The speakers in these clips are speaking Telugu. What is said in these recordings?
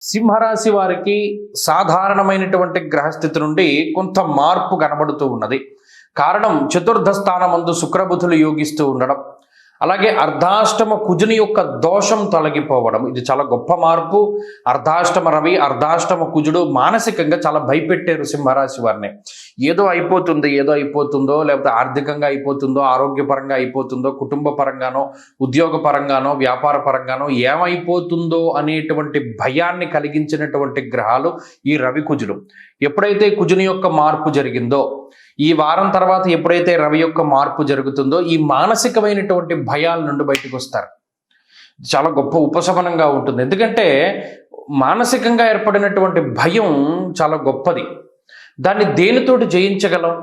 సింహరాశి వారికి సాధారణమైనటువంటి గ్రహస్థితి నుండి కొంత మార్పు కనబడుతూ ఉన్నది. కారణం చతుర్థ స్థానమందు శుక్రబుధులు యోగిస్తూ ఉండడం, అలాగే అర్ధాష్టమ కుజుని యొక్క దోషం తొలగిపోవడం. ఇది చాలా గొప్ప మార్పు. అర్ధాష్టమ రవి, అర్ధాష్టమ కుజుడు మానసికంగా చాలా భయపెట్టారు సింహరాశి వారిని. ఏదో అయిపోతుందో, లేకపోతే ఆర్థికంగా అయిపోతుందో, ఆరోగ్యపరంగా అయిపోతుందో, కుటుంబ పరంగానో, ఉద్యోగ పరంగానో, వ్యాపార పరంగానో ఏమైపోతుందో అనేటువంటి భయాన్ని కలిగించినటువంటి గ్రహాలు ఈ రవి కుజులు. ఎప్పుడైతే కుజుని యొక్క మార్పు జరిగిందో, ఈ వారం తర్వాత ఎప్పుడైతే రవి యొక్క మార్పు జరుగుతుందో, ఈ మానసికమైనటువంటి భయాల నుండి బయటకు వస్తారు. చాలా గొప్ప ఉపశమనంగా ఉంటుంది. ఎందుకంటే మానసికంగా ఏర్పడినటువంటి భయం చాలా గొప్పది. దాన్ని దేనితోటి జయించగలం?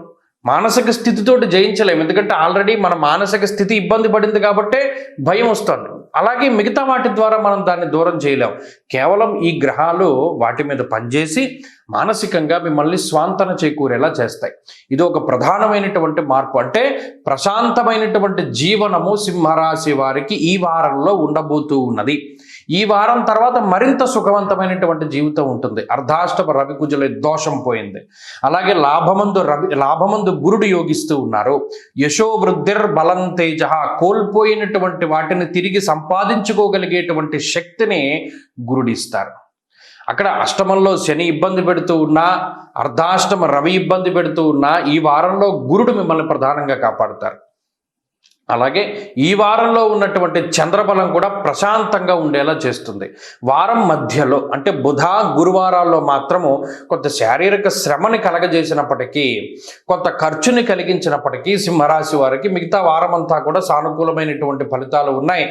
మానసిక స్థితితోటి జయించలేము. ఎందుకంటే ఆల్రెడీ మన మానసిక స్థితి ఇబ్బంది పడింది కాబట్టే భయం వస్తుంది. అలాగే మిగతా వాటి ద్వారా మనం దాన్ని దూరం చేయలేం. కేవలం ఈ గ్రహాలు వాటి మీద పనిచేసి మానసికంగా మిమ్మల్ని స్వాంతన చేకూరేలా చేస్తాయి. ఇది ఒక ప్రధానమైనటువంటి మార్పు. అంటే ప్రశాంతమైనటువంటి జీవనము సింహరాశి వారికి ఈ వారంలో ఉండబోతూ ఉన్నది. ఈ వారం తర్వాత మరింత సుఖవంతమైనటువంటి జీవితం ఉంటుంది. అర్ధాష్టమ రవి కుజుల దోషం పోయింది. అలాగే లాభమందు గురుడు యోగిస్తూ ఉన్నారు. యశో వృద్ధిర్ బలం తేజ, కోల్పోయినటువంటి వాటిని తిరిగి సంపాదించుకోగలిగేటువంటి శక్తిని గురుడిస్తారు. అక్కడ అష్టమంలో శని ఇబ్బంది పెడుతూ ఉన్నా, అర్ధాష్టమ రవి ఇబ్బంది పెడుతూ ఉన్నా, ఈ వారంలో గురుడు మిమ్మల్ని ప్రధానంగా కాపాడుతారు. అలాగే ఈ వారంలో ఉన్నటువంటి చంద్రబలం కూడా ప్రశాంతంగా ఉండేలా చేస్తుంది. వారం మధ్యలో అంటే బుధ గురువారాల్లో మాత్రము కొంత శారీరక శ్రమని కలగజేసినప్పటికీ, కొంత ఖర్చుని కలిగించినప్పటికీ సింహరాశి వారికి మిగతా వారం అంతా కూడా సానుకూలమైనటువంటి ఫలితాలు ఉన్నాయి.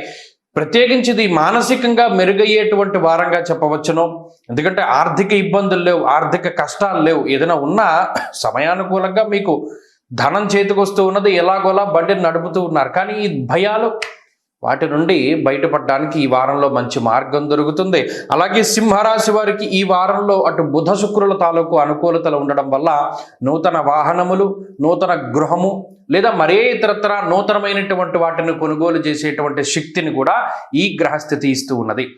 ప్రత్యేకించి ఇది మానసికంగా మెరుగయ్యేటువంటి వారంగా చెప్పవచ్చును. ఎందుకంటే ఆర్థిక ఇబ్బందులు లేవు, ఆర్థిక కష్టాలు లేవు. ఏదైనా ఉన్నా సమయానుకూలంగా మీకు ధనం చేతికి వస్తూ ఉన్నది, ఎలాగోలా బండిని నడుపుతూ ఉన్నారు. కానీ ఈ భయాలు, వాటి నుండి బయటపడడానికి ఈ వారంలో మంచి మార్గం దొరుకుతుంది. అలాగే సింహరాశి వారికి ఈ వారంలో అటు బుధ శుక్రుల తాలూకు అనుకూలతలు ఉండడం వల్ల నూతన వాహనములు, నూతన గృహము లేదా మరే ఇతరత్ర నూతనమైనటువంటి వాటిని కొనుగోలు చేసేటువంటి శక్తిని కూడా ఈ గ్రహస్థితి ఇస్తూ ఉన్నది.